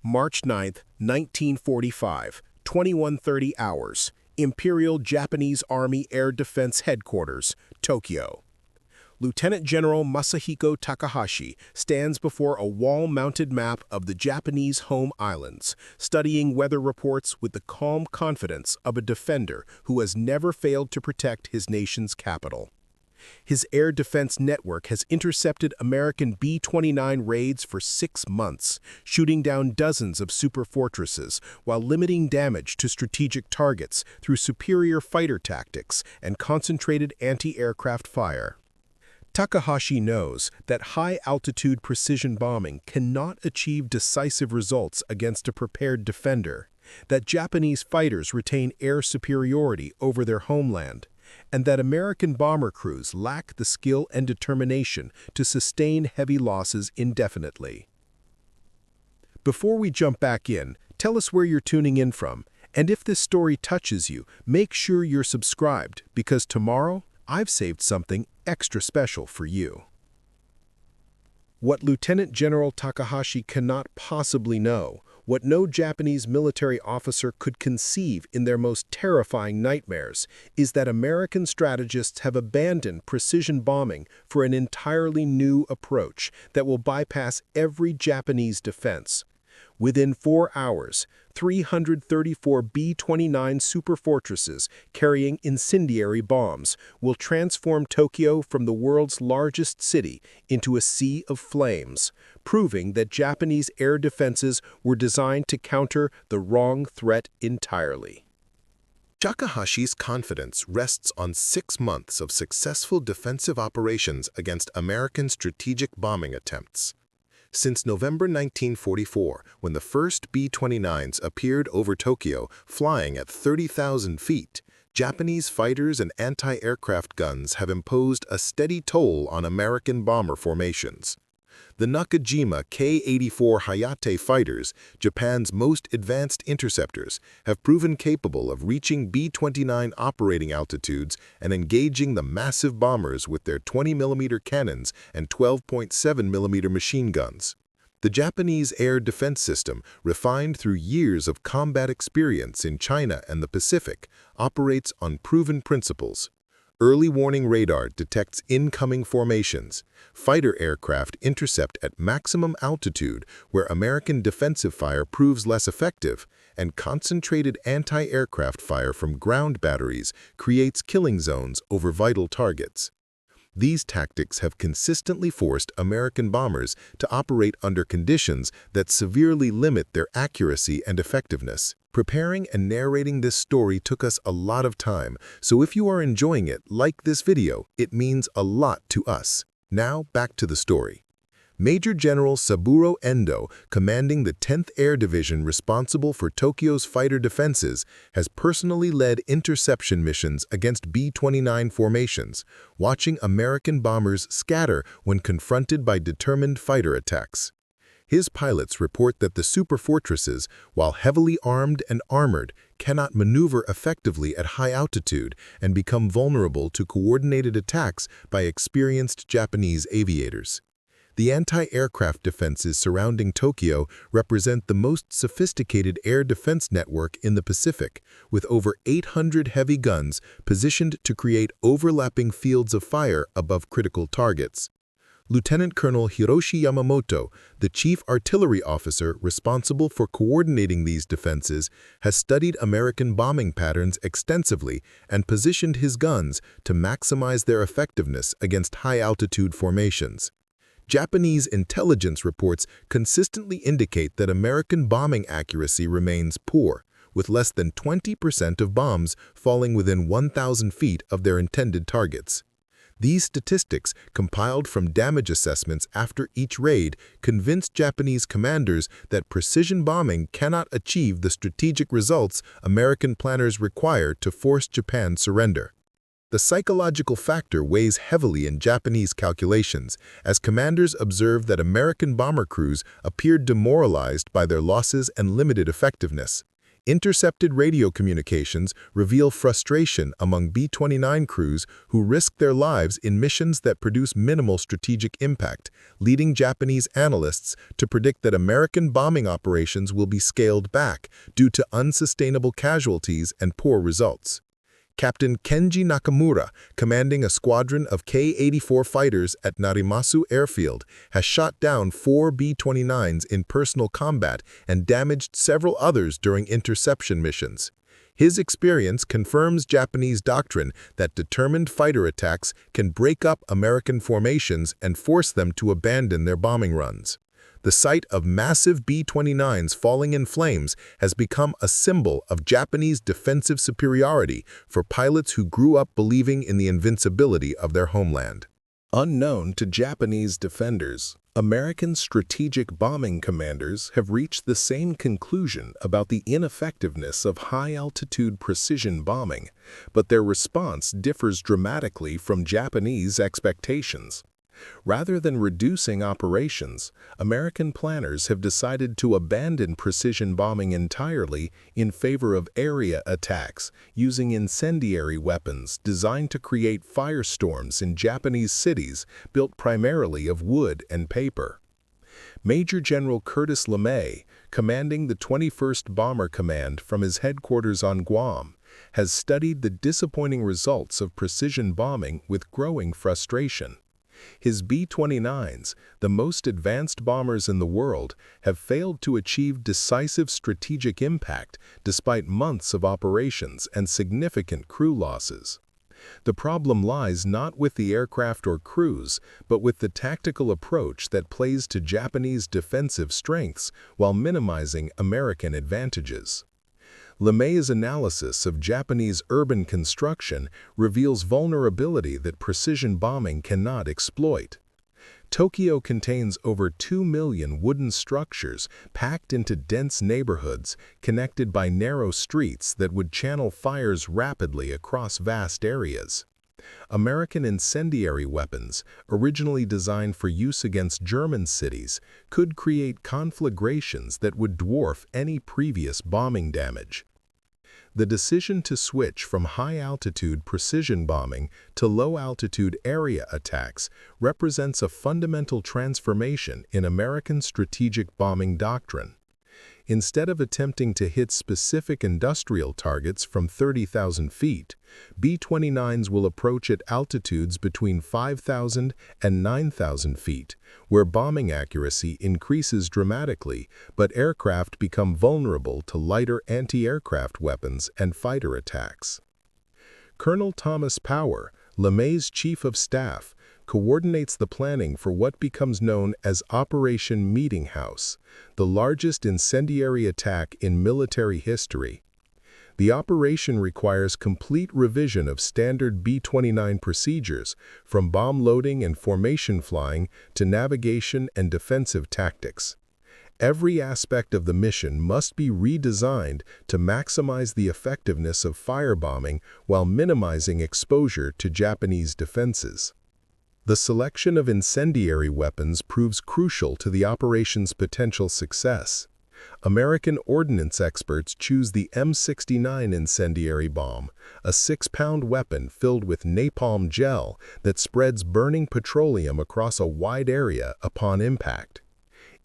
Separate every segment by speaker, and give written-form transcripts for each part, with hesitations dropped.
Speaker 1: March 9, 1945, 21:30 hours, Imperial Japanese Army Air Defense Headquarters, Tokyo. Lieutenant General Masahiko Takahashi stands before a wall-mounted map of the Japanese home islands, studying weather reports with the calm confidence of a defender who has never failed to protect his nation's capital. His air defense network has intercepted American B-29 raids for 6 months, shooting down dozens of superfortresses while limiting damage to strategic targets through superior fighter tactics and concentrated anti-aircraft fire. Takahashi knows that high-altitude precision bombing cannot achieve decisive results against a prepared defender, that Japanese fighters retain air superiority over their homeland, and that American bomber crews lack the skill and determination to sustain heavy losses indefinitely. Before we jump back in, tell us where you're tuning in from, and if this story touches you, make sure you're subscribed, because tomorrow, I've saved something extra special for you. What Lieutenant General Takahashi cannot possibly know, what no Japanese military officer could conceive in their most terrifying nightmares, is that American strategists have abandoned precision bombing for an entirely new approach that will bypass every Japanese defense. Within 4 hours, 334 B-29 superfortresses carrying incendiary bombs will transform Tokyo from the world's largest city into a sea of flames, proving that Japanese air defenses were designed to counter the wrong threat entirely.
Speaker 2: Takahashi's confidence rests on 6 months of successful defensive operations against American strategic bombing attempts. Since November 1944, when the first B-29s appeared over Tokyo, flying at 30,000 feet, Japanese fighters and anti-aircraft guns have imposed a steady toll on American bomber formations. The Nakajima K-84 Hayate fighters, Japan's most advanced interceptors, have proven capable of reaching B-29 operating altitudes and engaging the massive bombers with their 20mm cannons and 12.7mm machine guns. The Japanese air defense system, refined through years of combat experience in China and the Pacific, operates on proven principles. Early warning radar detects incoming formations. Fighter aircraft intercept at maximum altitude where American defensive fire proves less effective, and concentrated anti-aircraft fire from ground batteries creates killing zones over vital targets. These tactics have consistently forced American bombers to operate under conditions that severely limit their accuracy and effectiveness. Preparing and narrating this story took us a lot of time, so if you are enjoying it, like this video, it means a lot to us. Now, back to the story. Major General Saburo Endo, commanding the 10th Air Division responsible for Tokyo's fighter defenses, has personally led interception missions against B-29 formations, watching American bombers scatter when confronted by determined fighter attacks. His pilots report that the Superfortresses, while heavily armed and armored, cannot maneuver effectively at high altitude and become vulnerable to coordinated attacks by experienced Japanese aviators. The anti-aircraft defenses surrounding Tokyo represent the most sophisticated air defense network in the Pacific, with over 800 heavy guns positioned to create overlapping fields of fire above critical targets. Lieutenant Colonel Hiroshi Yamamoto, the chief artillery officer responsible for coordinating these defenses, has studied American bombing patterns extensively and positioned his guns to maximize their effectiveness against high-altitude formations. Japanese intelligence reports consistently indicate that American bombing accuracy remains poor, with less than 20% of bombs falling within 1,000 feet of their intended targets. These statistics, compiled from damage assessments after each raid, convinced Japanese commanders that precision bombing cannot achieve the strategic results American planners require to force Japan's surrender. The psychological factor weighs heavily in Japanese calculations, as commanders observed that American bomber crews appeared demoralized by their losses and limited effectiveness. Intercepted radio communications reveal frustration among B-29 crews who risk their lives in missions that produce minimal strategic impact, leading Japanese analysts to predict that American bombing operations will be scaled back due to unsustainable casualties and poor results. Captain Kenji Nakamura, commanding a squadron of K-84 fighters at Narimasu Airfield, has shot down 4 B-29s in personal combat and damaged several others during interception missions. His experience confirms Japanese doctrine that determined fighter attacks can break up American formations and force them to abandon their bombing runs. The sight of massive B-29s falling in flames has become a symbol of Japanese defensive superiority for pilots who grew up believing in the invincibility of their homeland.
Speaker 1: Unknown to Japanese defenders, American strategic bombing commanders have reached the same conclusion about the ineffectiveness of high-altitude precision bombing, but their response differs dramatically from Japanese expectations. Rather than reducing operations, American planners have decided to abandon precision bombing entirely in favor of area attacks using incendiary weapons designed to create firestorms in Japanese cities built primarily of wood and paper. Major General Curtis LeMay, commanding the 21st Bomber Command from his headquarters on Guam, has studied the disappointing results of precision bombing with growing frustration. His B-29s, the most advanced bombers in the world, have failed to achieve decisive strategic impact despite months of operations and significant crew losses. The problem lies not with the aircraft or crews, but with the tactical approach that plays to Japanese defensive strengths while minimizing American advantages. LeMay's analysis of Japanese urban construction reveals vulnerability that precision bombing cannot exploit. Tokyo contains over 2 million wooden structures packed into dense neighborhoods connected by narrow streets that would channel fires rapidly across vast areas. American incendiary weapons, originally designed for use against German cities, could create conflagrations that would dwarf any previous bombing damage. The decision to switch from high-altitude precision bombing to low-altitude area attacks represents a fundamental transformation in American strategic bombing doctrine. Instead of attempting to hit specific industrial targets from 30,000 feet, B-29s will approach at altitudes between 5,000 and 9,000 feet, where bombing accuracy increases dramatically, but aircraft become vulnerable to lighter anti-aircraft weapons and fighter attacks. Colonel Thomas Power, LeMay's chief of staff, coordinates the planning for what becomes known as Operation Meeting House, the largest incendiary attack in military history. The operation requires complete revision of standard B-29 procedures, from bomb loading and formation flying to navigation and defensive tactics. Every aspect of the mission must be redesigned to maximize the effectiveness of firebombing while minimizing exposure to Japanese defenses. The selection of incendiary weapons proves crucial to the operation's potential success. American ordnance experts choose the M69 incendiary bomb, a 6-pound weapon filled with napalm gel that spreads burning petroleum across a wide area upon impact.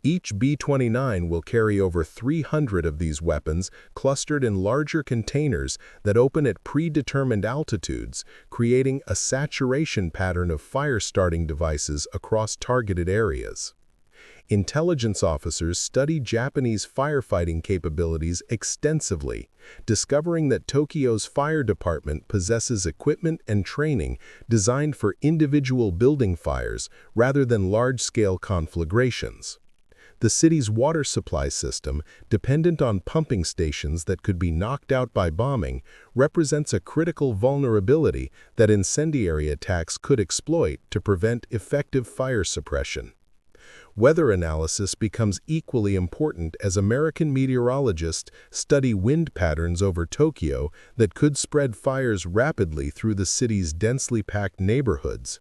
Speaker 1: Each B-29 will carry over 300 of these weapons clustered in larger containers that open at predetermined altitudes, creating a saturation pattern of fire-starting devices across targeted areas. Intelligence officers study Japanese firefighting capabilities extensively, discovering that Tokyo's fire department possesses equipment and training designed for individual building fires rather than large-scale conflagrations. The city's water supply system, dependent on pumping stations that could be knocked out by bombing, represents a critical vulnerability that incendiary attacks could exploit to prevent effective fire suppression. Weather analysis becomes equally important as American meteorologists study wind patterns over Tokyo that could spread fires rapidly through the city's densely packed neighborhoods.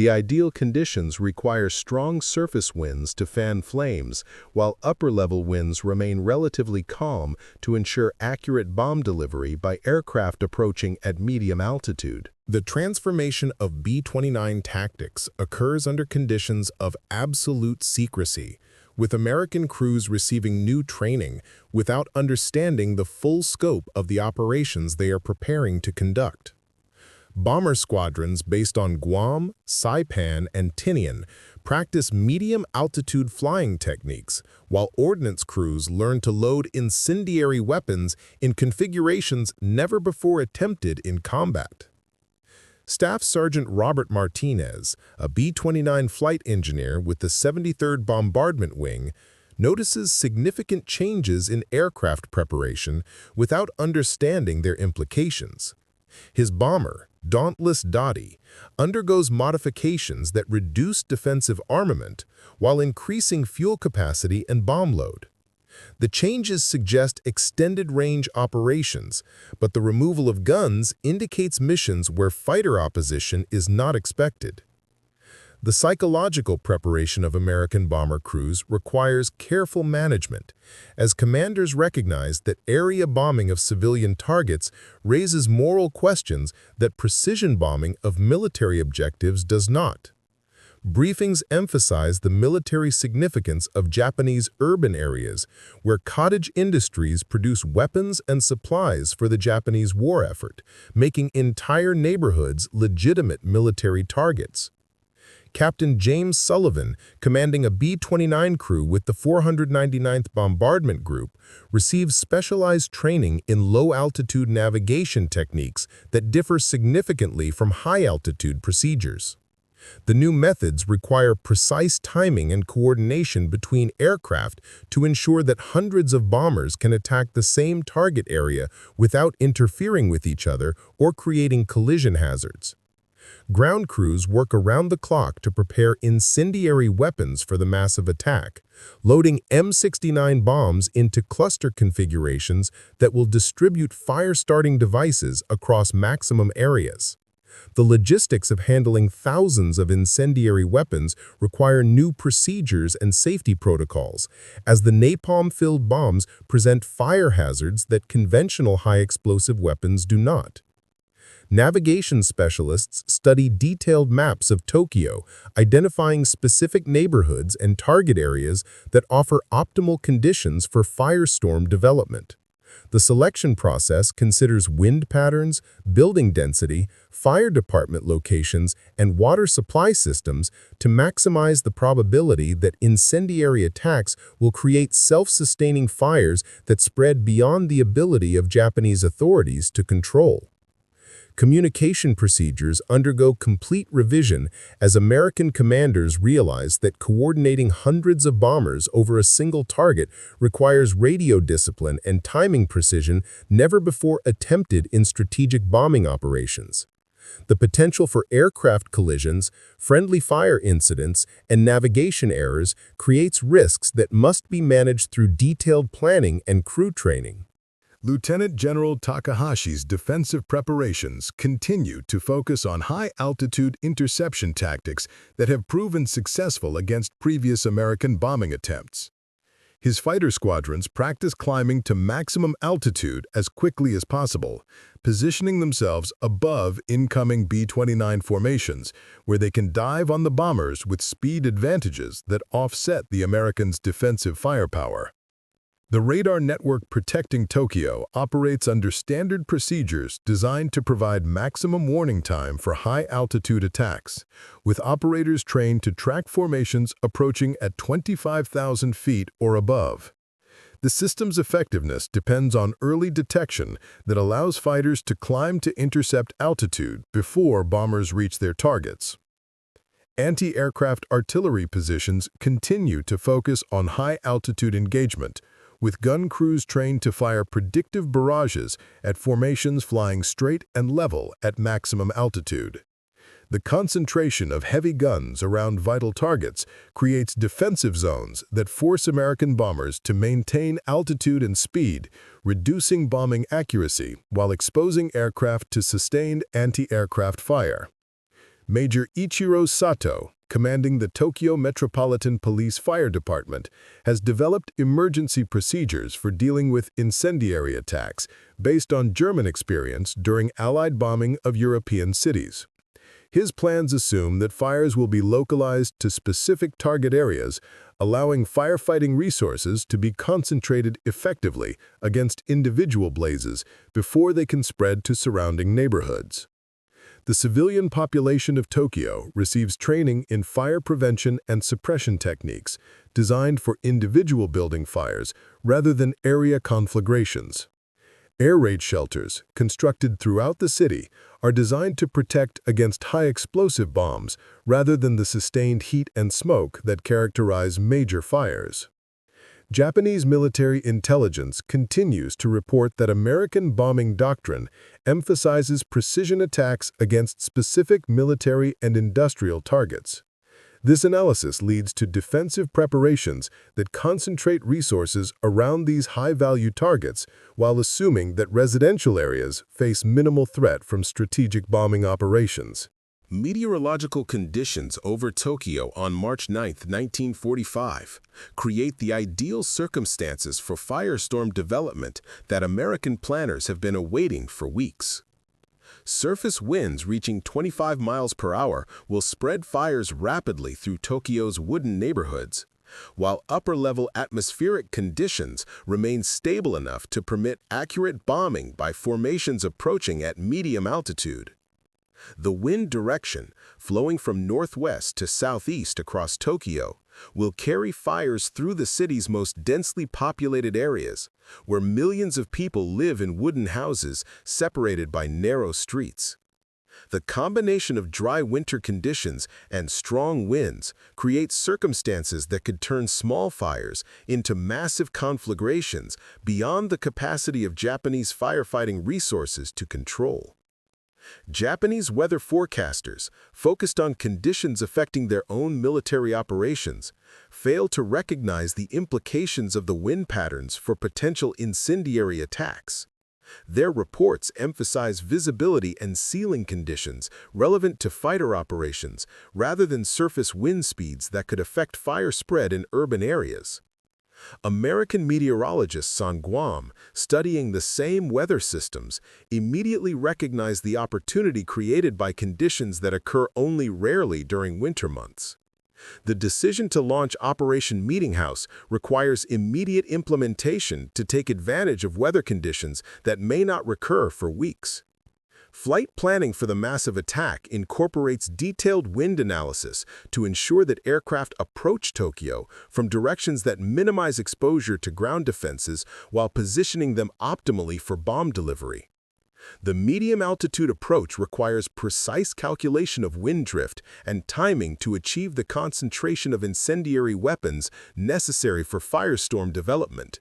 Speaker 1: The ideal conditions require strong surface winds to fan flames, while upper-level winds remain relatively calm to ensure accurate bomb delivery by aircraft approaching at medium altitude. The transformation of B-29 tactics occurs under conditions of absolute secrecy, with American crews receiving new training without understanding the full scope of the operations they are preparing to conduct. Bomber squadrons based on Guam, Saipan, and Tinian practice medium-altitude flying techniques, while ordnance crews learn to load incendiary weapons in configurations never before attempted in combat. Staff Sergeant Robert Martinez, a B-29 flight engineer with the 73rd Bombardment Wing, notices significant changes in aircraft preparation without understanding their implications. His bomber, Dauntless Dottie, undergoes modifications that reduce defensive armament while increasing fuel capacity and bomb load. The changes suggest extended-range operations, but the removal of guns indicates missions where fighter opposition is not expected. The psychological preparation of American bomber crews requires careful management, as commanders recognize that area bombing of civilian targets raises moral questions that precision bombing of military objectives does not. Briefings emphasize the military significance of Japanese urban areas, where cottage industries produce weapons and supplies for the Japanese war effort, making entire neighborhoods legitimate military targets. Captain James Sullivan, commanding a B-29 crew with the 499th Bombardment Group, receives specialized training in low-altitude navigation techniques that differ significantly from high-altitude procedures. The new methods require precise timing and coordination between aircraft to ensure that hundreds of bombers can attack the same target area without interfering with each other or creating collision hazards. Ground crews work around the clock to prepare incendiary weapons for the massive attack, loading M69 bombs into cluster configurations that will distribute fire-starting devices across maximum areas. The logistics of handling thousands of incendiary weapons require new procedures and safety protocols, as the napalm-filled bombs present fire hazards that conventional high-explosive weapons do not. Navigation specialists study detailed maps of Tokyo, identifying specific neighborhoods and target areas that offer optimal conditions for firestorm development. The selection process considers wind patterns, building density, fire department locations, and water supply systems to maximize the probability that incendiary attacks will create self-sustaining fires that spread beyond the ability of Japanese authorities to control. Communication procedures undergo complete revision as American commanders realize that coordinating hundreds of bombers over a single target requires radio discipline and timing precision never before attempted in strategic bombing operations. The potential for aircraft collisions, friendly fire incidents, and navigation errors creates risks that must be managed through detailed planning and crew training.
Speaker 2: Lieutenant General Takahashi's defensive preparations continue to focus on high-altitude interception tactics that have proven successful against previous American bombing attempts. His fighter squadrons practice climbing to maximum altitude as quickly as possible, positioning themselves above incoming B-29 formations, where they can dive on the bombers with speed advantages that offset the Americans' defensive firepower. The radar network protecting Tokyo operates under standard procedures designed to provide maximum warning time for high-altitude attacks, with operators trained to track formations approaching at 25,000 feet or above. The system's effectiveness depends on early detection that allows fighters to climb to intercept altitude before bombers reach their targets. Anti-aircraft artillery positions continue to focus on high-altitude engagement, with gun crews trained to fire predictive barrages at formations flying straight and level at maximum altitude. The concentration of heavy guns around vital targets creates defensive zones that force American bombers to maintain altitude and speed, reducing bombing accuracy while exposing aircraft to sustained anti-aircraft fire. Major Ichiro Sato, commanding the Tokyo Metropolitan Police Fire Department, has developed emergency procedures for dealing with incendiary attacks based on German experience during Allied bombing of European cities. His plans assume that fires will be localized to specific target areas, allowing firefighting resources to be concentrated effectively against individual blazes before they can spread to surrounding neighborhoods. The civilian population of Tokyo receives training in fire prevention and suppression techniques designed for individual building fires rather than area conflagrations. Air raid shelters, constructed throughout the city, are designed to protect against high-explosive bombs rather than the sustained heat and smoke that characterize major fires. Japanese military intelligence continues to report that American bombing doctrine emphasizes precision attacks against specific military and industrial targets. This analysis leads to defensive preparations that concentrate resources around these high-value targets while assuming that residential areas face minimal threat from strategic bombing operations.
Speaker 1: Meteorological conditions over Tokyo on March 9, 1945, create the ideal circumstances for firestorm development that American planners have been awaiting for weeks. Surface winds reaching 25 miles per hour will spread fires rapidly through Tokyo's wooden neighborhoods, while upper-level atmospheric conditions remain stable enough to permit accurate bombing by formations approaching at medium altitude. The wind direction, flowing from northwest to southeast across Tokyo, will carry fires through the city's most densely populated areas, where millions of people live in wooden houses separated by narrow streets. The combination of dry winter conditions and strong winds creates circumstances that could turn small fires into massive conflagrations beyond the capacity of Japanese firefighting resources to control. Japanese weather forecasters, focused on conditions affecting their own military operations, fail to recognize the implications of the wind patterns for potential incendiary attacks. Their reports emphasize visibility and ceiling conditions relevant to fighter operations rather than surface wind speeds that could affect fire spread in urban areas. American meteorologists on Guam, studying the same weather systems, immediately recognized the opportunity created by conditions that occur only rarely during winter months. The decision to launch Operation Meeting House requires immediate implementation to take advantage of weather conditions that may not recur for weeks. Flight planning for the massive attack incorporates detailed wind analysis to ensure that aircraft approach Tokyo from directions that minimize exposure to ground defenses while positioning them optimally for bomb delivery. The medium-altitude approach requires precise calculation of wind drift and timing to achieve the concentration of incendiary weapons necessary for firestorm development.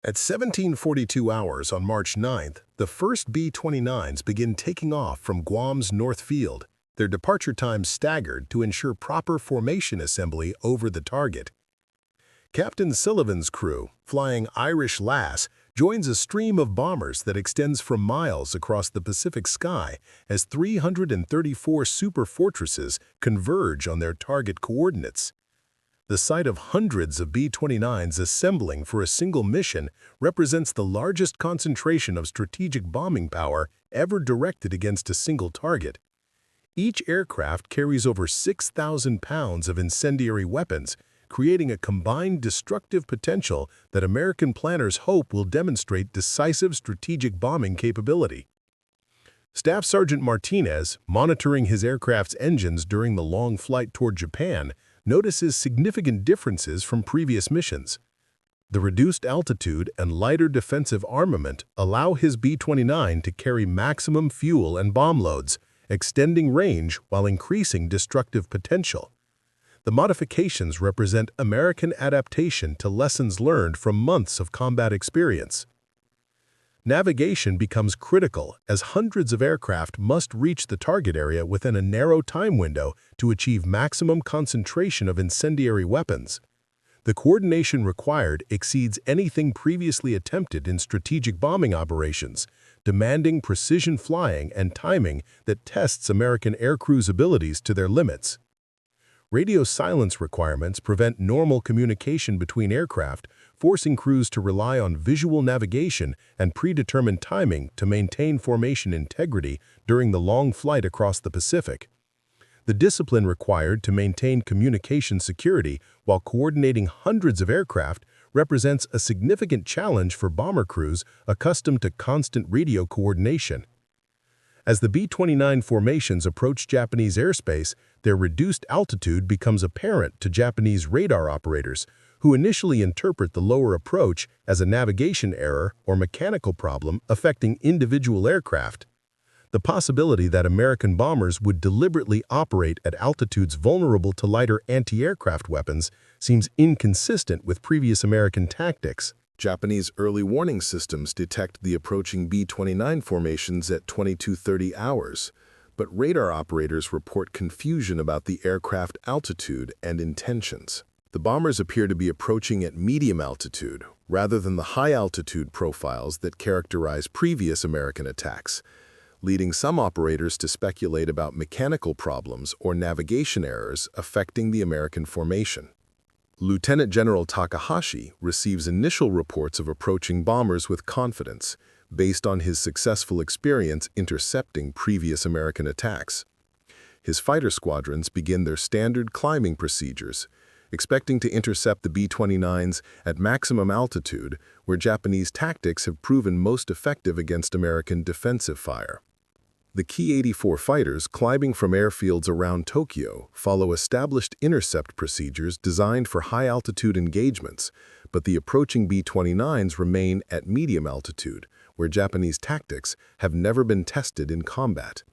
Speaker 2: At 1742 hours on March 9th, the first B-29s begin taking off from Guam's North Field, their departure times staggered to ensure proper formation assembly over the target. Captain Sullivan's crew, flying Irish Lass, joins a stream of bombers that extends for miles across the Pacific sky as 334 Superfortresses converge on their target coordinates. The sight of hundreds of B-29s assembling for a single mission represents the largest concentration of strategic bombing power ever directed against a single target. Each aircraft carries over 6,000 pounds of incendiary weapons, creating a combined destructive potential that American planners hope will demonstrate decisive strategic bombing capability. Staff Sergeant Martinez, monitoring his aircraft's engines during the long flight toward Japan, notices significant differences from previous missions. The reduced altitude and lighter defensive armament allow his B-29 to carry maximum fuel and bomb loads, extending range while increasing destructive potential. The modifications represent American adaptation to lessons learned from months of combat experience. Navigation becomes critical as hundreds of aircraft must reach the target area within a narrow time window to achieve maximum concentration of incendiary weapons. The coordination required exceeds anything previously attempted in strategic bombing operations,
Speaker 1: demanding precision flying and timing that tests American aircrew's abilities to their limits. Radio silence requirements prevent normal communication between aircraft, forcing crews to rely on visual navigation and predetermined timing to maintain formation integrity during the long flight across the Pacific. The discipline required to maintain communication security while coordinating hundreds of aircraft represents a significant challenge for bomber crews accustomed to constant radio coordination. As the B-29 formations approach Japanese airspace, their reduced altitude becomes apparent to Japanese radar operators, who initially interpret the lower approach as a navigation error or mechanical problem affecting individual aircraft. The possibility that American bombers would deliberately operate at altitudes vulnerable to lighter anti-aircraft weapons seems inconsistent with previous American tactics.
Speaker 2: Japanese early warning systems detect the approaching B-29 formations at 22:30 hours, but radar operators report confusion about the aircraft altitude and intentions. The bombers appear to be approaching at medium altitude, rather than the high-altitude profiles that characterize previous American attacks, leading some operators to speculate about mechanical problems or navigation errors affecting the American formation. Lieutenant General Takahashi receives initial reports of approaching bombers with confidence, based on his successful experience intercepting previous American attacks. His fighter squadrons begin their standard climbing procedures, expecting to intercept the B-29s at maximum altitude, where Japanese tactics have proven most effective against American defensive fire. The Ki-84 fighters climbing from airfields around Tokyo follow established intercept procedures designed for high-altitude engagements, but the approaching B-29s remain at medium altitude, where Japanese tactics have never been tested in combat.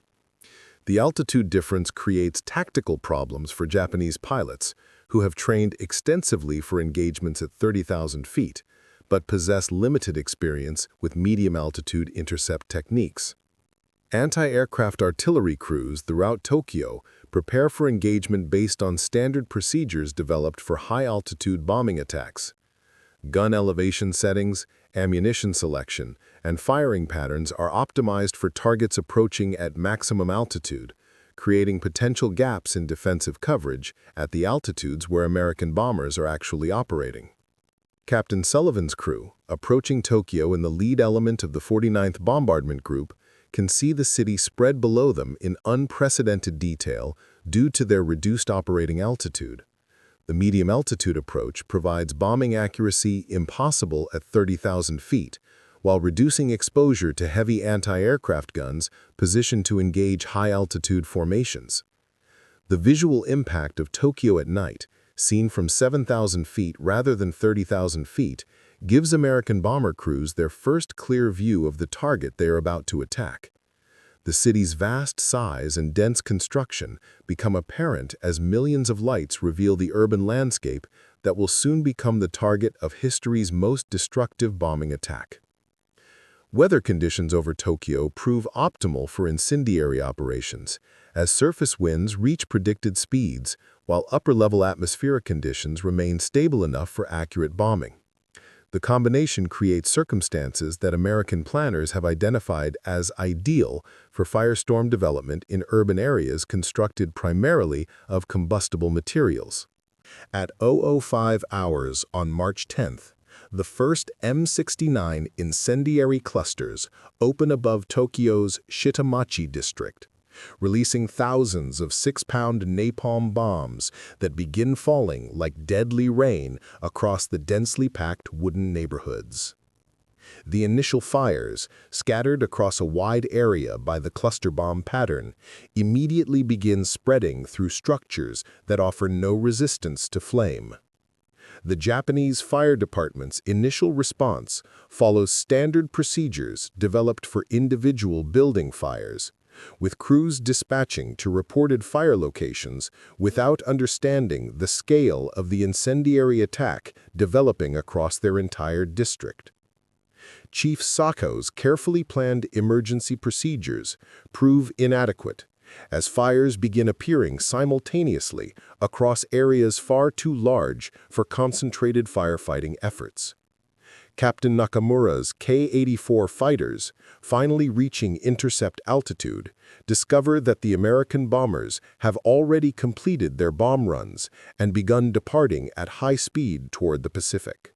Speaker 2: The altitude difference creates tactical problems for Japanese pilots, who have trained extensively for engagements at 30,000 feet, but possess limited experience with medium-altitude intercept techniques. Anti-aircraft artillery crews throughout Tokyo prepare for engagement based on standard procedures developed for high-altitude bombing attacks. Gun elevation settings, ammunition selection, and firing patterns are optimized for targets approaching at maximum altitude, creating potential gaps in defensive coverage at the altitudes where American bombers are actually operating. Captain Sullivan's crew, approaching Tokyo in the lead element of the 49th Bombardment Group, can see the city spread below them in unprecedented detail due to their reduced operating altitude. The medium-altitude approach provides bombing accuracy impossible at 30,000 feet, while reducing exposure to heavy anti-aircraft guns positioned to engage high-altitude formations. The visual impact of Tokyo at night, seen from 7,000 feet rather than 30,000 feet, gives American bomber crews their first clear view of the target they are about to attack. The city's vast size and dense construction become apparent as millions of lights reveal the urban landscape that will soon become the target of history's most destructive bombing attack. Weather conditions over Tokyo prove optimal for incendiary operations, as surface winds reach predicted speeds, while upper-level atmospheric conditions remain stable enough for accurate bombing. The combination creates circumstances that American planners have identified as ideal for firestorm development in urban areas constructed primarily of combustible materials. At 0:05 hours on March 10th, the first M69 incendiary clusters open above Tokyo's Shitamachi district, releasing thousands of 6-pound napalm bombs that begin falling like deadly rain across the densely packed wooden neighborhoods. The initial fires, scattered across a wide area by the cluster bomb pattern, immediately begin spreading through structures that offer no resistance to flame. The Japanese Fire Department's initial response follows standard procedures developed for individual building fires, with crews dispatching to reported fire locations without understanding the scale of the incendiary attack developing across their entire district. Chief Sako's carefully planned emergency procedures prove inadequate, as fires begin appearing simultaneously across areas far too large for concentrated firefighting efforts. Captain Nakamura's K-84 fighters, finally reaching intercept altitude, discover that the American bombers have already completed their bomb runs and begun departing at high speed toward the Pacific.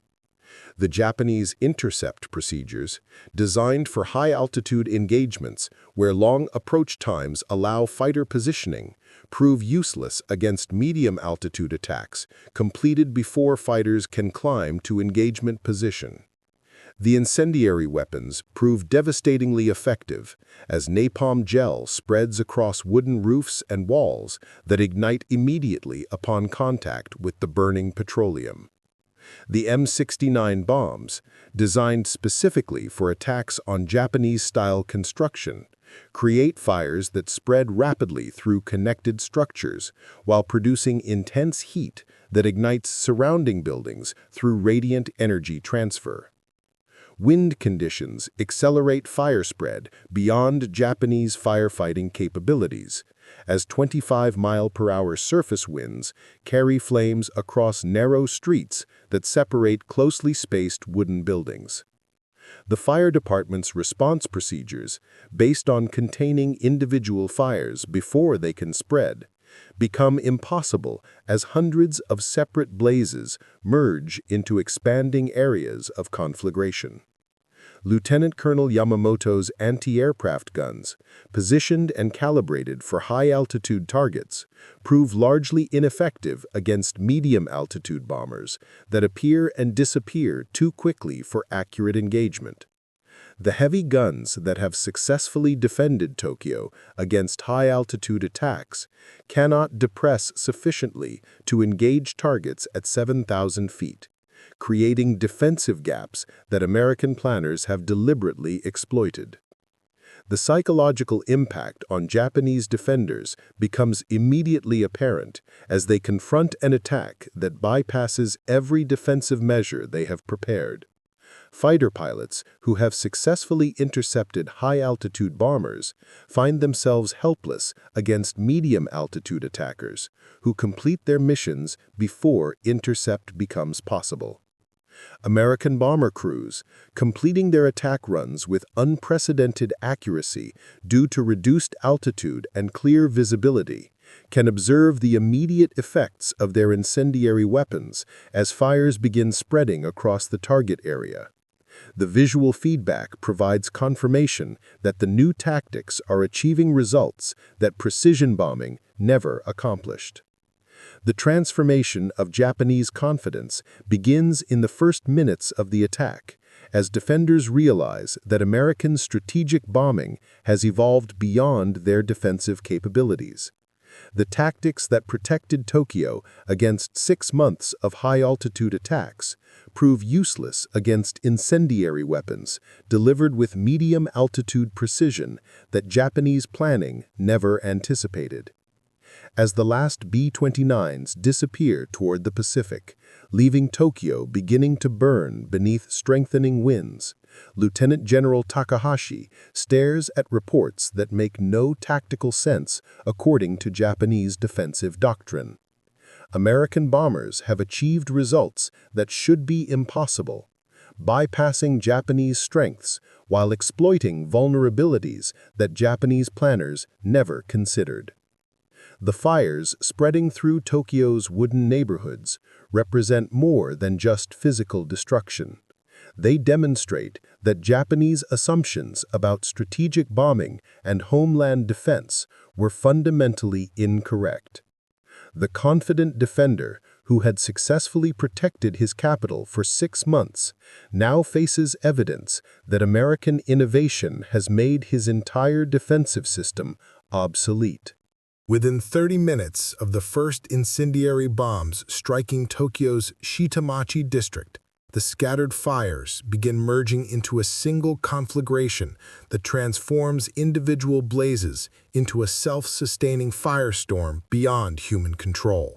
Speaker 2: The Japanese intercept procedures, designed for high-altitude engagements where long approach times allow fighter positioning, prove useless against medium-altitude attacks completed before fighters can climb to engagement position. The incendiary weapons prove devastatingly effective as napalm gel spreads across wooden roofs and walls that ignite immediately upon contact with the burning petroleum. The M69 bombs, designed specifically for attacks on Japanese-style construction, create fires that spread rapidly through connected structures while producing intense heat that ignites surrounding buildings through radiant energy transfer. Wind conditions accelerate fire spread beyond Japanese firefighting capabilities, as 25-mile-per-hour surface winds carry flames across narrow streets that separate closely spaced wooden buildings. The fire department's response procedures, based on containing individual fires before they can spread, become impossible as hundreds of separate blazes merge into expanding areas of conflagration. Lieutenant Colonel Yamamoto's anti-aircraft guns, positioned and calibrated for high-altitude targets, prove largely ineffective against medium-altitude bombers that appear and disappear too quickly for accurate engagement. The heavy guns that have successfully defended Tokyo against high-altitude attacks cannot depress sufficiently to engage targets at 7,000 feet, creating defensive gaps that American planners have deliberately exploited. The psychological impact on Japanese defenders becomes immediately apparent as they confront an attack that bypasses every defensive measure they have prepared. Fighter pilots who have successfully intercepted high-altitude bombers find themselves helpless against medium-altitude attackers who complete their missions before intercept becomes possible. American bomber crews, completing their attack runs with unprecedented accuracy due to reduced altitude and clear visibility, can observe the immediate effects of their incendiary weapons as fires begin spreading across the target area. The visual feedback provides confirmation that the new tactics are achieving results that precision bombing never accomplished. The transformation of Japanese confidence begins in the first minutes of the attack, as defenders realize that American strategic bombing has evolved beyond their defensive capabilities. The tactics that protected Tokyo against 6 months of high-altitude attacks prove useless against incendiary weapons delivered with medium-altitude precision that Japanese planning never anticipated. As the last B-29s disappear toward the Pacific, leaving Tokyo beginning to burn beneath strengthening winds, Lieutenant General Takahashi stares at reports that make no tactical sense according to Japanese defensive doctrine. American bombers have achieved results that should be impossible, bypassing Japanese strengths while exploiting vulnerabilities that Japanese planners never considered. The fires spreading through Tokyo's wooden neighborhoods represent more than just physical destruction. They demonstrate that Japanese assumptions about strategic bombing and homeland defense were fundamentally incorrect. The confident defender, who had successfully protected his capital for 6 months, now faces evidence that American innovation has made his entire defensive system obsolete.
Speaker 3: Within 30 minutes of the first incendiary bombs striking Tokyo's Shitamachi district, the scattered fires begin merging into a single conflagration that transforms individual blazes into a self-sustaining firestorm beyond human control.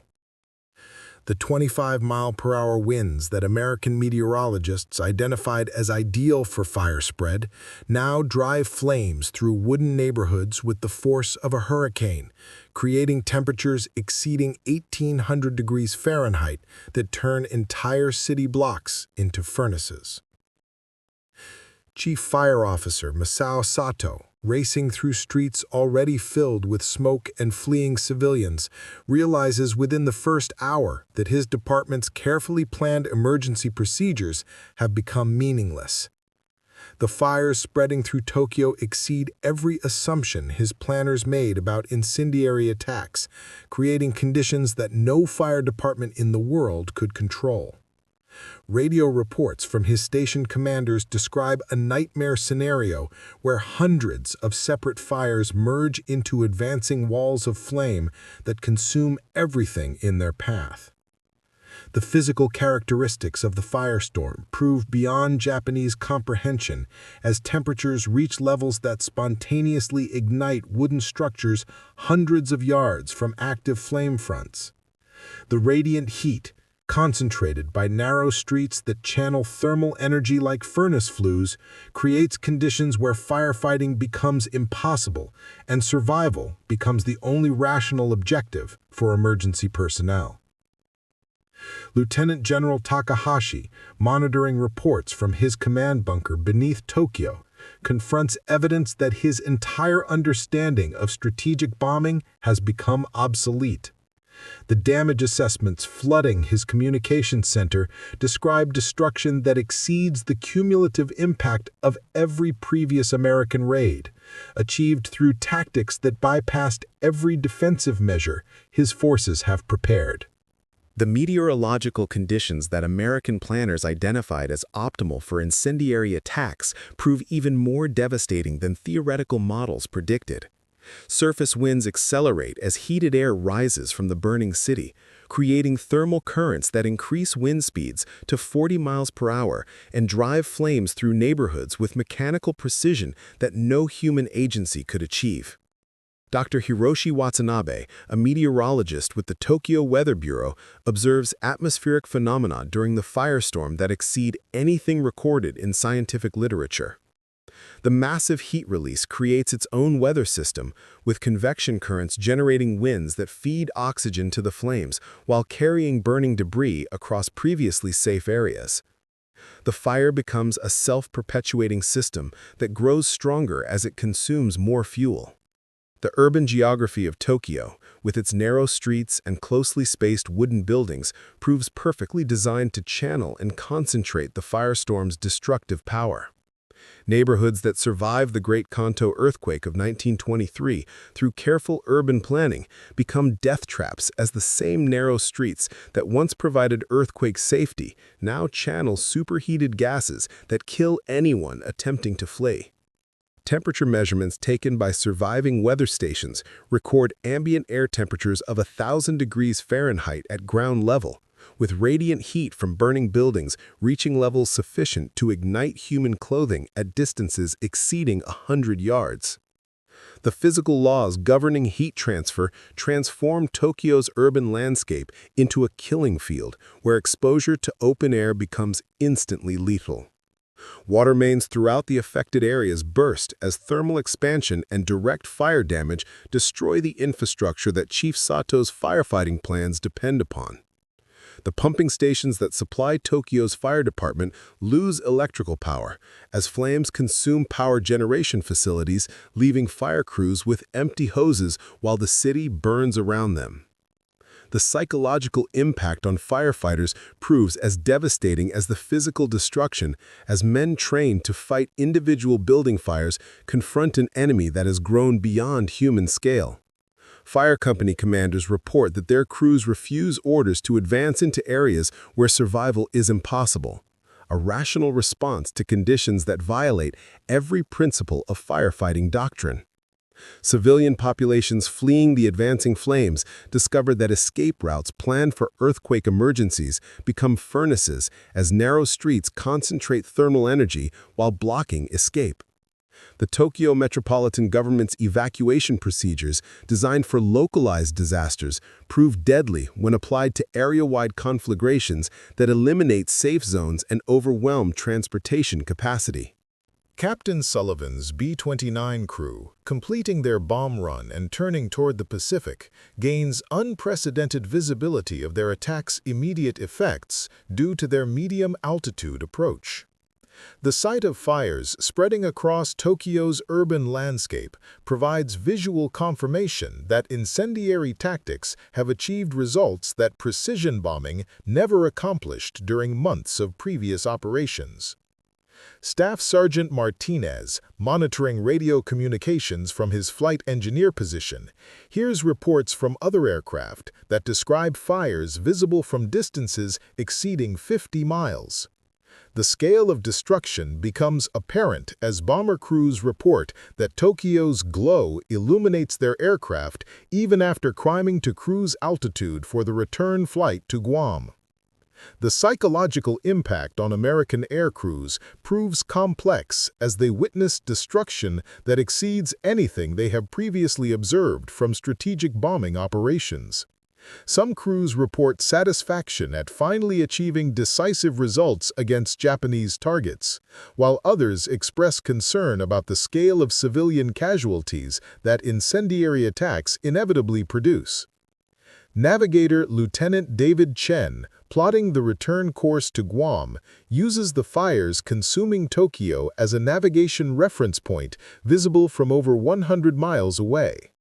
Speaker 3: The 25-mile-per-hour winds that American meteorologists identified as ideal for fire spread now drive flames through wooden neighborhoods with the force of a hurricane, creating temperatures exceeding 1,800 degrees Fahrenheit that turn entire city blocks into furnaces. Chief Fire Officer Masao Sato, racing through streets already filled with smoke and fleeing civilians, realizes within the first hour that his department's carefully planned emergency procedures have become meaningless. The fires spreading through Tokyo exceed every assumption his planners made about incendiary attacks, creating conditions that no fire department in the world could control. Radio reports from his station commanders describe a nightmare scenario where hundreds of separate fires merge into advancing walls of flame that consume everything in their path. The physical characteristics of the firestorm prove beyond Japanese comprehension as temperatures reach levels that spontaneously ignite wooden structures hundreds of yards from active flame fronts. The radiant heat, concentrated by narrow streets that channel thermal energy like furnace flues, creates conditions where firefighting becomes impossible and survival becomes the only rational objective for emergency personnel. Lieutenant General Takahashi, monitoring reports from his command bunker beneath Tokyo, confronts evidence that his entire understanding of strategic bombing has become obsolete. The damage assessments flooding his communications center describe destruction that exceeds the cumulative impact of every previous American raid, achieved through tactics that bypassed every defensive measure his forces have prepared.
Speaker 1: The meteorological conditions that American planners identified as optimal for incendiary attacks prove even more devastating than theoretical models predicted. Surface winds accelerate as heated air rises from the burning city, creating thermal currents that increase wind speeds to 40 miles per hour and drive flames through neighborhoods with mechanical precision that no human agency could achieve. Dr. Hiroshi Watanabe, a meteorologist with the Tokyo Weather Bureau, observes atmospheric phenomena during the firestorm that exceed anything recorded in scientific literature. The massive heat release creates its own weather system, with convection currents generating winds that feed oxygen to the flames while carrying burning debris across previously safe areas. The fire becomes a self-perpetuating system that grows stronger as it consumes more fuel. The urban geography of Tokyo, with its narrow streets and closely spaced wooden buildings, proves perfectly designed to channel and concentrate the firestorm's destructive power. Neighborhoods that survived the Great Kanto earthquake of 1923 through careful urban planning become death traps as the same narrow streets that once provided earthquake safety now channel superheated gases that kill anyone attempting to flee. Temperature measurements taken by surviving weather stations record ambient air temperatures of 1,000 degrees Fahrenheit at ground level, with radiant heat from burning buildings reaching levels sufficient to ignite human clothing at distances exceeding 100 yards. The physical laws governing heat transfer transform Tokyo's urban landscape into a killing field where exposure to open air becomes instantly lethal. Water mains throughout the affected areas burst as thermal expansion and direct fire damage destroy the infrastructure that Chief Sato's firefighting plans depend upon. The pumping stations that supply Tokyo's fire department lose electrical power as flames consume power generation facilities, leaving fire crews with empty hoses while the city burns around them. The psychological impact on firefighters proves as devastating as the physical destruction as men trained to fight individual building fires confront an enemy that has grown beyond human scale. Fire company commanders report that their crews refuse orders to advance into areas where survival is impossible, a rational response to conditions that violate every principle of firefighting doctrine. Civilian populations fleeing the advancing flames discovered that escape routes planned for earthquake emergencies become furnaces as narrow streets concentrate thermal energy while blocking escape. The Tokyo Metropolitan Government's evacuation procedures, designed for localized disasters, prove deadly when applied to area-wide conflagrations that eliminate safe zones and overwhelm transportation capacity.
Speaker 3: Captain Sullivan's B-29 crew, completing their bomb run and turning toward the Pacific, gains unprecedented visibility of their attack's immediate effects due to their medium-altitude approach. The sight of fires spreading across Tokyo's urban landscape provides visual confirmation that incendiary tactics have achieved results that precision bombing never accomplished during months of previous operations. Staff Sergeant Martinez, monitoring radio communications from his flight engineer position, hears reports from other aircraft that describe fires visible from distances exceeding 50 miles. The scale of destruction becomes apparent as bomber crews report that Tokyo's glow illuminates their aircraft even after climbing to cruise altitude for the return flight to Guam. The psychological impact on American air crews proves complex as they witness destruction that exceeds anything they have previously observed from strategic bombing operations. Some crews report satisfaction at finally achieving decisive results against Japanese targets, while others express concern about the scale of civilian casualties that incendiary attacks inevitably produce. Navigator Lieutenant David Chen, plotting the return course to Guam, uses the fires consuming Tokyo as a navigation reference point visible from over 100 miles away.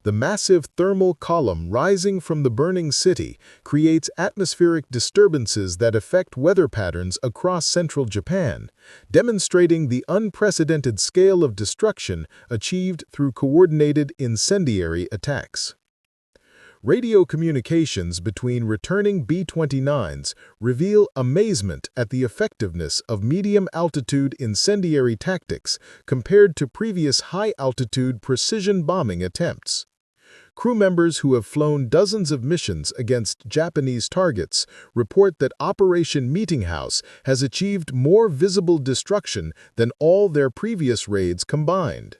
Speaker 3: The massive thermal column rising from the burning city creates atmospheric disturbances that affect weather patterns across central Japan, demonstrating the unprecedented scale of destruction achieved through coordinated incendiary attacks. Radio communications between returning B-29s reveal amazement at the effectiveness of medium-altitude incendiary tactics compared to previous high-altitude precision bombing attempts. Crew members who have flown dozens of missions against Japanese targets report that Operation Meeting House has achieved more visible destruction than all their previous raids combined.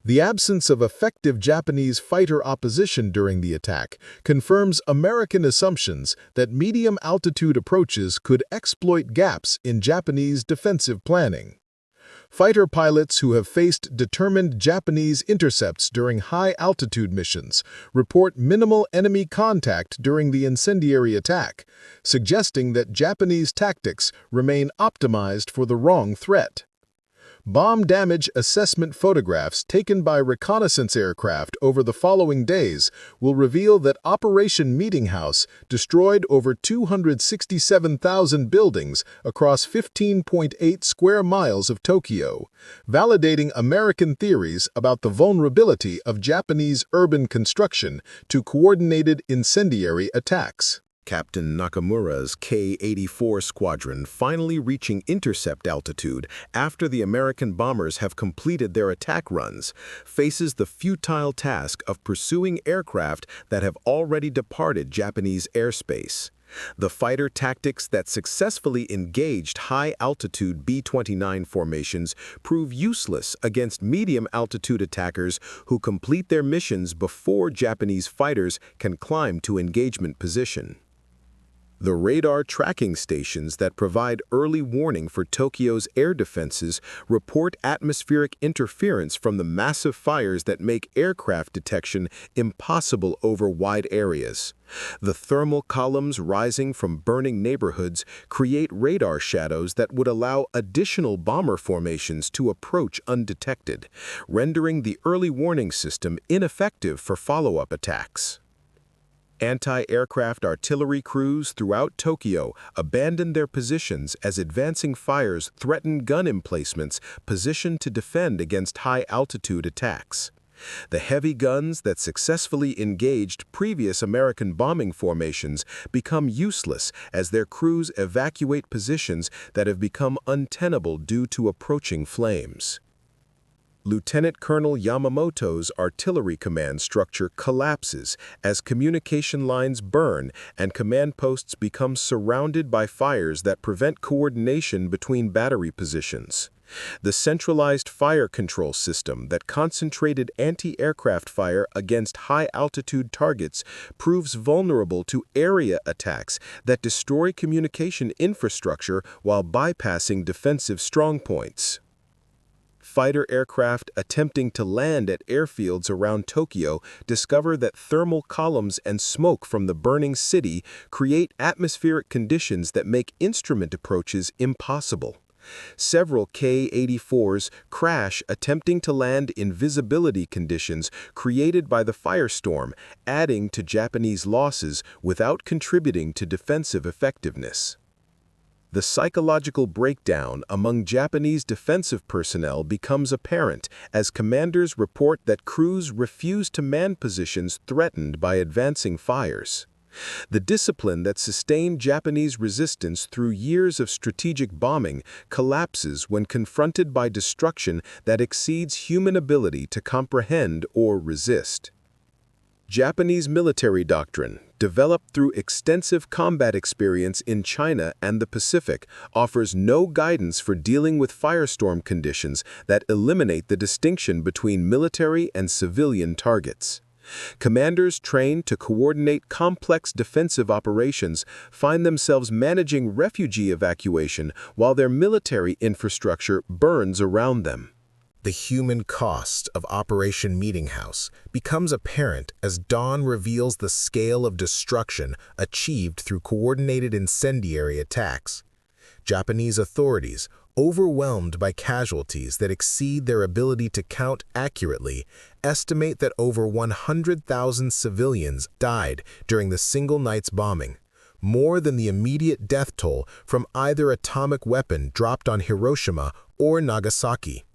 Speaker 3: The absence of effective Japanese fighter opposition during the attack confirms American assumptions that medium-altitude approaches could exploit gaps in Japanese defensive planning. Fighter pilots who have faced determined Japanese intercepts during high-altitude missions report minimal enemy contact during the incendiary attack, suggesting that Japanese tactics remain optimized for the wrong threat. Bomb damage assessment photographs taken by reconnaissance aircraft over the following days will reveal that Operation Meeting House destroyed over 267,000 buildings across 15.8 square miles of Tokyo, validating American theories about the vulnerability of Japanese urban construction to coordinated incendiary attacks.
Speaker 2: Captain Nakamura's K-84 squadron finally reaching intercept altitude after the American bombers have completed their attack runs, faces the futile task of pursuing aircraft that have already departed Japanese airspace. The fighter tactics that successfully engaged high-altitude B-29 formations prove useless against medium-altitude attackers who complete their missions before Japanese fighters can climb to engagement position. The radar tracking stations that provide early warning for Tokyo's air defenses report atmospheric interference from the massive fires that make aircraft detection impossible over wide areas. The thermal columns rising from burning neighborhoods create radar shadows that would allow additional bomber formations to approach undetected, rendering the early warning system ineffective for follow-up attacks. Anti-aircraft artillery crews throughout Tokyo abandoned their positions as advancing fires threatened gun emplacements positioned to defend against high-altitude attacks. The heavy guns that successfully engaged previous American bombing formations become useless as their crews evacuate positions that have become untenable due to approaching flames. Lieutenant Colonel Yamamoto's artillery command structure collapses as communication lines burn and command posts become surrounded by fires that prevent coordination between battery positions. The centralized fire control system that concentrated anti-aircraft fire against high-altitude targets proves vulnerable to area attacks that destroy communication infrastructure while bypassing defensive strongpoints. Fighter aircraft attempting to land at airfields around Tokyo discover that thermal columns and smoke from the burning city create atmospheric conditions that make instrument approaches impossible. Several K-84s crash attempting to land in visibility conditions created by the firestorm, adding to Japanese losses without contributing to defensive effectiveness. The psychological breakdown among Japanese defensive personnel becomes apparent as commanders report that crews refuse to man positions threatened by advancing fires. The discipline that sustained Japanese resistance through years of strategic bombing collapses when confronted by destruction that exceeds human ability to comprehend or resist. Japanese military doctrine, developed through extensive combat experience in China and the Pacific, offers no guidance for dealing with firestorm conditions that eliminate the distinction between military and civilian targets. Commanders trained to coordinate complex defensive operations find themselves managing refugee evacuation while their military infrastructure burns around them.
Speaker 3: The human cost of Operation Meeting House becomes apparent as dawn reveals the scale of destruction achieved through coordinated incendiary attacks. Japanese authorities, overwhelmed by casualties that exceed their ability to count accurately, estimate that over 100,000 civilians died during the single night's bombing, more than the immediate death toll from either atomic weapon dropped on Hiroshima or Nagasaki.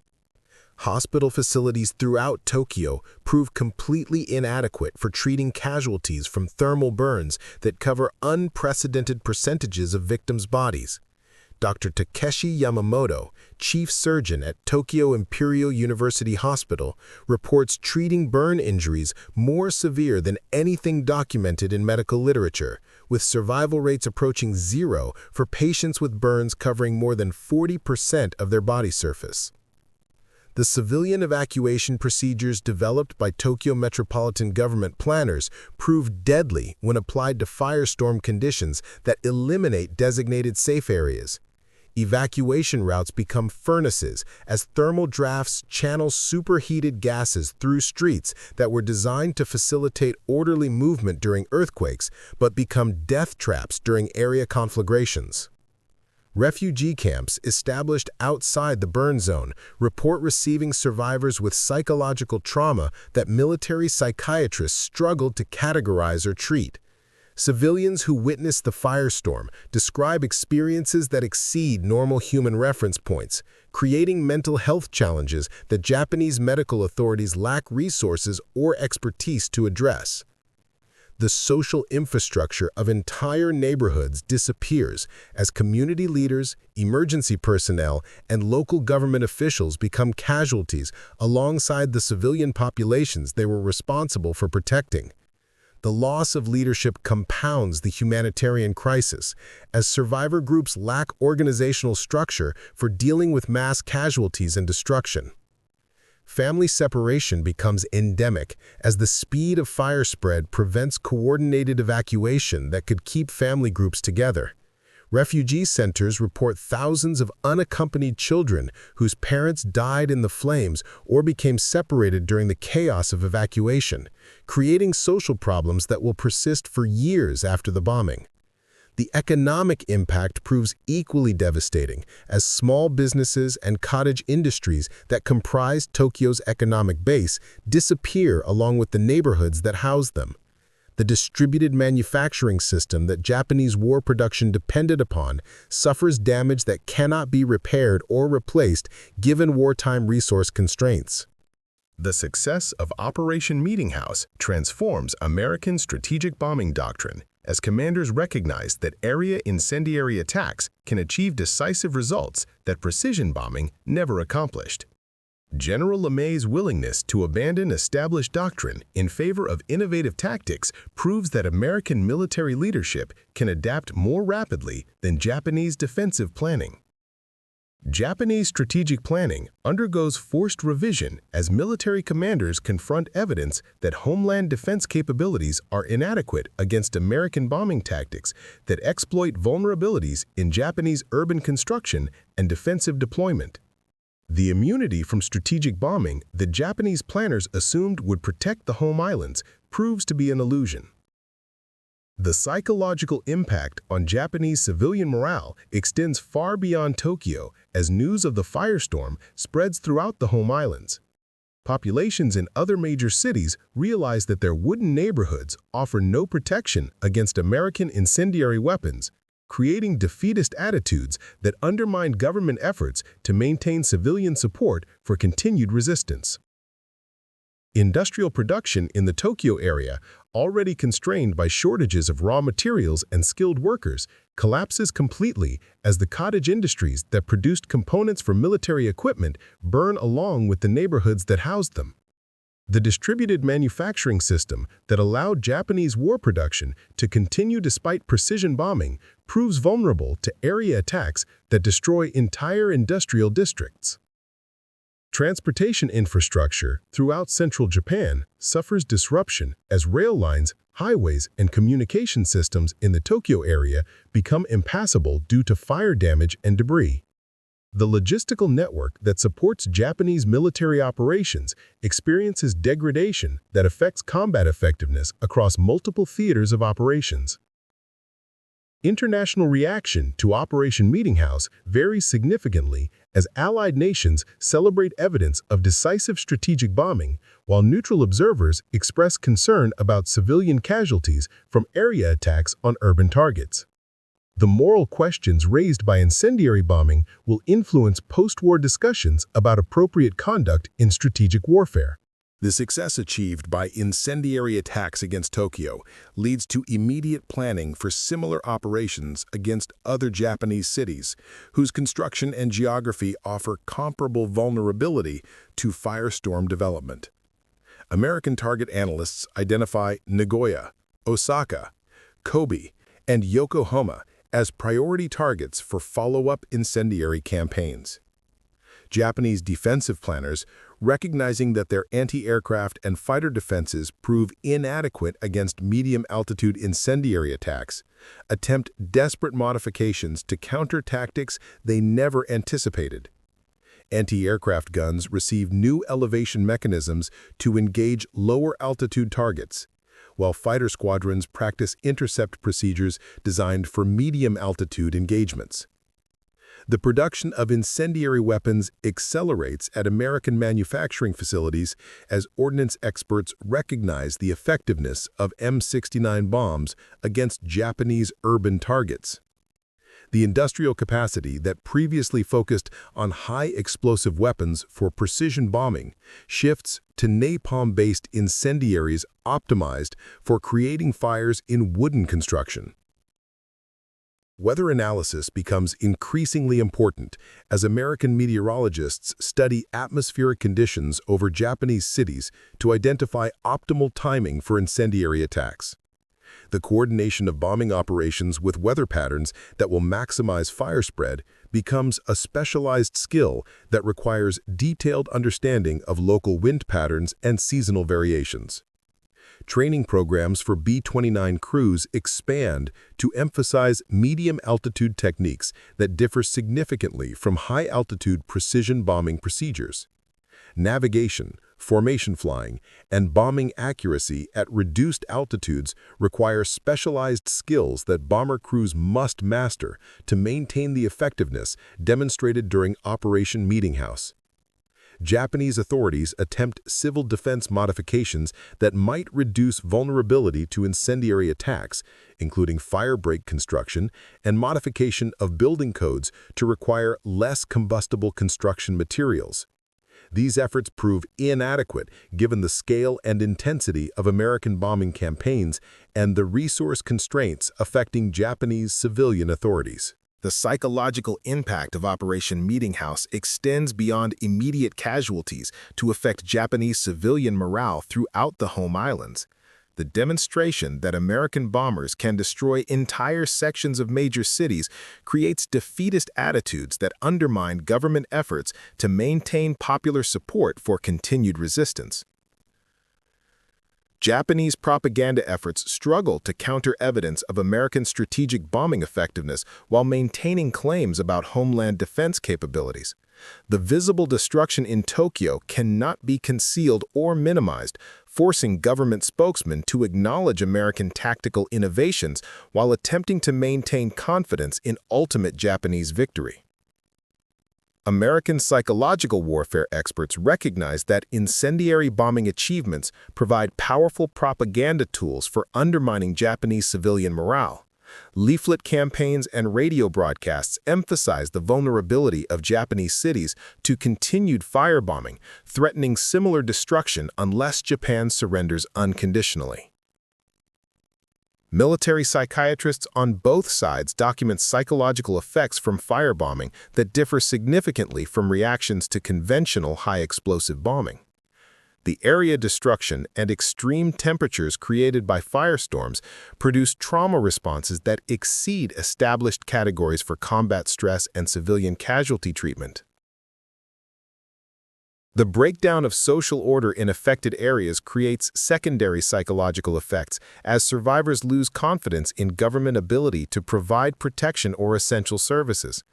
Speaker 3: Hospital facilities throughout Tokyo prove completely inadequate for treating casualties from thermal burns that cover unprecedented percentages of victims' bodies. Dr. Takeshi Yamamoto, chief surgeon at Tokyo Imperial University Hospital, reports treating burn injuries more severe than anything documented in medical literature, with survival rates approaching 0 for patients with burns covering more than 40% of their body surface. The civilian evacuation procedures developed by Tokyo Metropolitan Government planners prove deadly when applied to firestorm conditions that eliminate designated safe areas. Evacuation routes become furnaces as thermal drafts channel superheated gases through streets that were designed to facilitate orderly movement during earthquakes but become death traps during area conflagrations. Refugee camps established outside the burn zone report receiving survivors with psychological trauma that military psychiatrists struggled to categorize or treat. Civilians who witnessed the firestorm describe experiences that exceed normal human reference points, creating mental health challenges that Japanese medical authorities lack resources or expertise to address. The social infrastructure of entire neighborhoods disappears as community leaders, emergency personnel, and local government officials become casualties alongside the civilian populations they were responsible for protecting. The loss of leadership compounds the humanitarian crisis, as survivor groups lack organizational structure for dealing with mass casualties and destruction. Family separation becomes endemic as the speed of fire spread prevents coordinated evacuation that could keep family groups together. Refugee centers report thousands of unaccompanied children whose parents died in the flames or became separated during the chaos of evacuation, creating social problems that will persist for years after the bombing. The economic impact proves equally devastating as small businesses and cottage industries that comprise Tokyo's economic base disappear along with the neighborhoods that house them. The distributed manufacturing system that Japanese war production depended upon suffers damage that cannot be repaired or replaced given wartime resource constraints.
Speaker 2: The success of Operation Meeting House transforms American strategic bombing doctrine as commanders recognize that area incendiary attacks can achieve decisive results that precision bombing never accomplished. General LeMay's willingness to abandon established doctrine in favor of innovative tactics proves that American military leadership can adapt more rapidly than Japanese defensive planning. Japanese strategic planning undergoes forced revision as military commanders confront evidence that homeland defense capabilities are inadequate against American bombing tactics that exploit vulnerabilities in Japanese urban construction and defensive deployment. The immunity from strategic bombing that Japanese planners assumed would protect the home islands proves to be an illusion. The psychological impact on Japanese civilian morale extends far beyond Tokyo as news of the firestorm spreads throughout the home islands. Populations in other major cities realize that their wooden neighborhoods offer no protection against American incendiary weapons, creating defeatist attitudes that undermine government efforts to maintain civilian support for continued resistance. Industrial production in the Tokyo area, already constrained by shortages of raw materials and skilled workers, collapses completely as the cottage industries that produced components for military equipment burn along with the neighborhoods that housed them. The distributed manufacturing system that allowed Japanese war production to continue despite precision bombing proves vulnerable to area attacks that destroy entire industrial districts. Transportation infrastructure throughout central Japan suffers disruption as rail lines, highways, and communication systems in the Tokyo area become impassable due to fire damage and debris. The logistical network that supports Japanese military operations experiences degradation that affects combat effectiveness across multiple theaters of operations. International reaction to Operation Meeting House varies significantly as allied nations celebrate evidence of decisive strategic bombing, while neutral observers express concern about civilian casualties from area attacks on urban targets. The moral questions raised by incendiary bombing will influence post-war discussions about appropriate conduct in strategic warfare.
Speaker 1: The success achieved by incendiary attacks against Tokyo leads to immediate planning for similar operations against other Japanese cities, whose construction and geography offer comparable vulnerability to firestorm development. American target analysts identify Nagoya, Osaka, Kobe, and Yokohama as priority targets for follow-up incendiary campaigns. Japanese defensive planners, recognizing that their anti-aircraft and fighter defenses prove inadequate against medium-altitude incendiary attacks, attempt desperate modifications to counter tactics they never anticipated. Anti-aircraft guns receive new elevation mechanisms to engage lower-altitude targets, while fighter squadrons practice intercept procedures designed for medium-altitude engagements. The production of incendiary weapons accelerates at American manufacturing facilities as ordnance experts recognize the effectiveness of M69 bombs against Japanese urban targets. The industrial capacity that previously focused on high-explosive weapons for precision bombing shifts to napalm-based incendiaries optimized for creating fires in wooden construction. Weather analysis becomes increasingly important as American meteorologists study atmospheric conditions over Japanese cities to identify optimal timing for incendiary attacks. The coordination of bombing operations with weather patterns that will maximize fire spread becomes a specialized skill that requires detailed understanding of local wind patterns and seasonal variations. Training programs for B-29 crews expand to emphasize medium-altitude techniques that differ significantly from high-altitude precision bombing procedures. Navigation, formation flying, and bombing accuracy at reduced altitudes require specialized skills that bomber crews must master to maintain the effectiveness demonstrated during Operation Meeting House. Japanese authorities attempt civil defense modifications that might reduce vulnerability to incendiary attacks, including fire break construction and modification of building codes to require less combustible construction materials. These efforts prove inadequate given the scale and intensity of American bombing campaigns and the resource constraints affecting Japanese civilian authorities. The psychological impact of Operation Meeting House extends beyond immediate casualties to affect Japanese civilian morale throughout the home islands. The demonstration that American bombers can destroy entire sections of major cities creates defeatist attitudes that undermine government efforts to maintain popular support for continued resistance.
Speaker 2: Japanese propaganda efforts struggle to counter evidence of American strategic bombing effectiveness while maintaining claims about homeland defense capabilities. The visible destruction in Tokyo cannot be concealed or minimized, forcing government spokesmen to acknowledge American tactical innovations while attempting to maintain confidence in ultimate Japanese victory. American psychological warfare experts recognize that incendiary bombing achievements provide powerful propaganda tools for undermining Japanese civilian morale. Leaflet campaigns and radio broadcasts emphasize the vulnerability of Japanese cities to continued firebombing, threatening similar destruction unless Japan surrenders unconditionally. Military psychiatrists on both sides document psychological effects from firebombing that differ significantly from reactions to conventional high-explosive bombing. The area destruction and extreme temperatures created by firestorms produce trauma responses that exceed established categories for combat stress and civilian casualty treatment. The breakdown of social order in affected areas creates secondary psychological effects as survivors lose confidence in government ability to provide protection or essential services.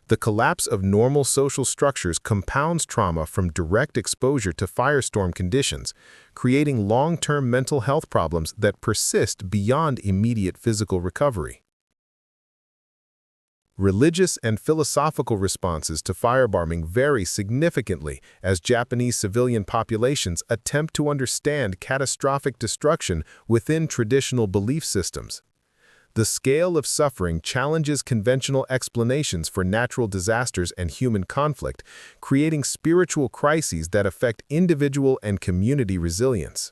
Speaker 2: The collapse of normal social structures compounds trauma from direct exposure to firestorm conditions, creating long-term mental health problems that persist beyond immediate physical recovery. Religious and philosophical responses to firebombing vary significantly as Japanese civilian populations attempt to understand catastrophic destruction within traditional belief systems. The scale of suffering challenges conventional explanations for natural disasters and human conflict, creating spiritual crises that affect individual and community resilience.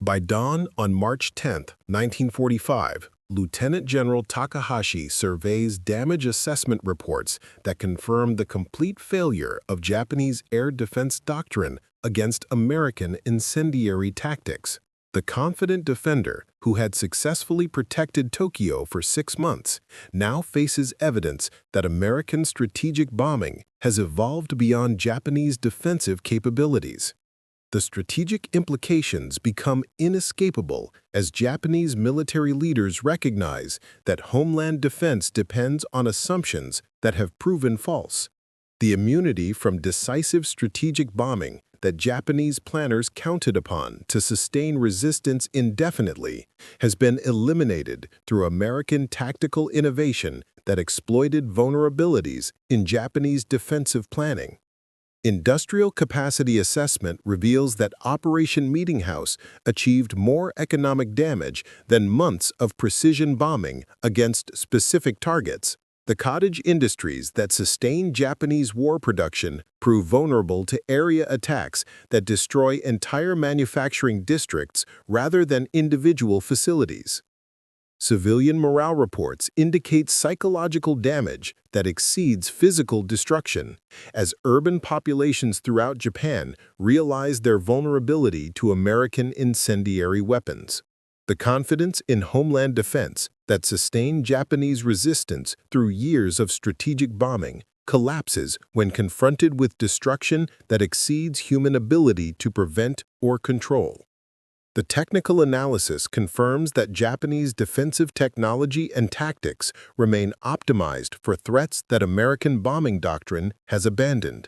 Speaker 1: By dawn on March 10, 1945, Lieutenant General Takahashi surveys damage assessment reports that confirm the complete failure of Japanese air defense doctrine against American incendiary tactics. The confident defender, who had successfully protected Tokyo for 6 months, now faces evidence that American strategic bombing has evolved beyond Japanese defensive capabilities. The strategic implications become inescapable as Japanese military leaders recognize that homeland defense depends on assumptions that have proven false. The immunity from decisive strategic bombing that Japanese planners counted upon to sustain resistance indefinitely has been eliminated through American tactical innovation that exploited vulnerabilities in Japanese defensive planning. Industrial capacity assessment reveals that Operation Meeting House achieved more economic damage than months of precision bombing against specific targets. The cottage industries that sustain Japanese war production prove vulnerable to area attacks that destroy entire manufacturing districts rather than individual facilities. Civilian morale reports indicate psychological damage that exceeds physical destruction, as urban populations throughout Japan realize their vulnerability to American incendiary weapons. The confidence in homeland defense that sustained Japanese resistance through years of strategic bombing collapses when confronted with destruction that exceeds human ability to prevent or control. The technical analysis confirms that Japanese defensive technology and tactics remain optimized for threats that American bombing doctrine has abandoned.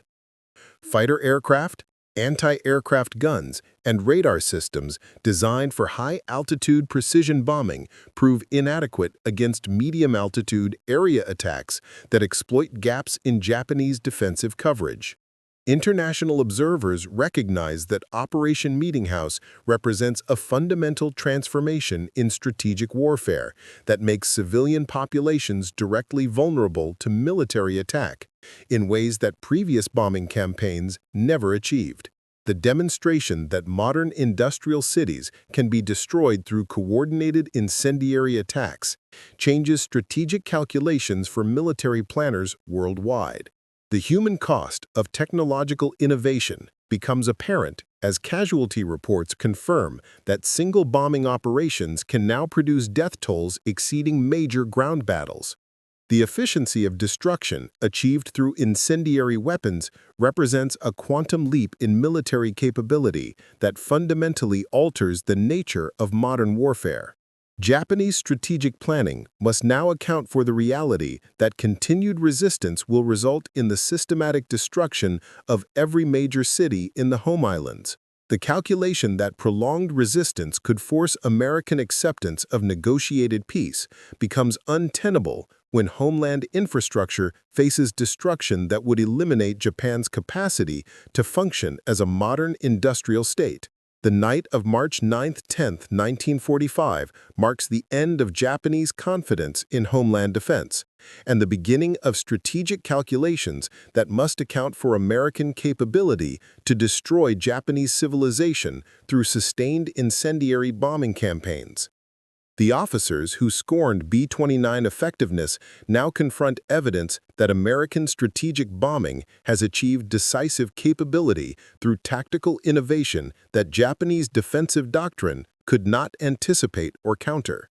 Speaker 1: Fighter aircraft, anti-aircraft guns, and radar systems designed for high-altitude precision bombing prove inadequate against medium-altitude area attacks that exploit gaps in Japanese defensive coverage. International observers recognize that Operation Meeting House represents a fundamental transformation in strategic warfare that makes civilian populations directly vulnerable to military attack in ways that previous bombing campaigns never achieved. The demonstration that modern industrial cities can be destroyed through coordinated incendiary attacks changes strategic calculations for military planners worldwide. The human cost of technological innovation becomes apparent as casualty reports confirm that single bombing operations can now produce death tolls exceeding major ground battles. The efficiency of destruction achieved through incendiary weapons represents a quantum leap in military capability that fundamentally alters the nature of modern warfare. Japanese strategic planning must now account for the reality that continued resistance will result in the systematic destruction of every major city in the home islands. The calculation that prolonged resistance could force American acceptance of negotiated peace becomes untenable when homeland infrastructure faces destruction that would eliminate Japan's capacity to function as a modern industrial state. The night of March 9–10, 1945 marks the end of Japanese confidence in homeland defense and the beginning of strategic calculations that must account for American capability to destroy Japanese civilization through sustained incendiary bombing campaigns. The officers who scorned B-29 effectiveness now confront evidence that American strategic bombing has achieved decisive capability through tactical innovation that Japanese defensive doctrine could not anticipate or counter.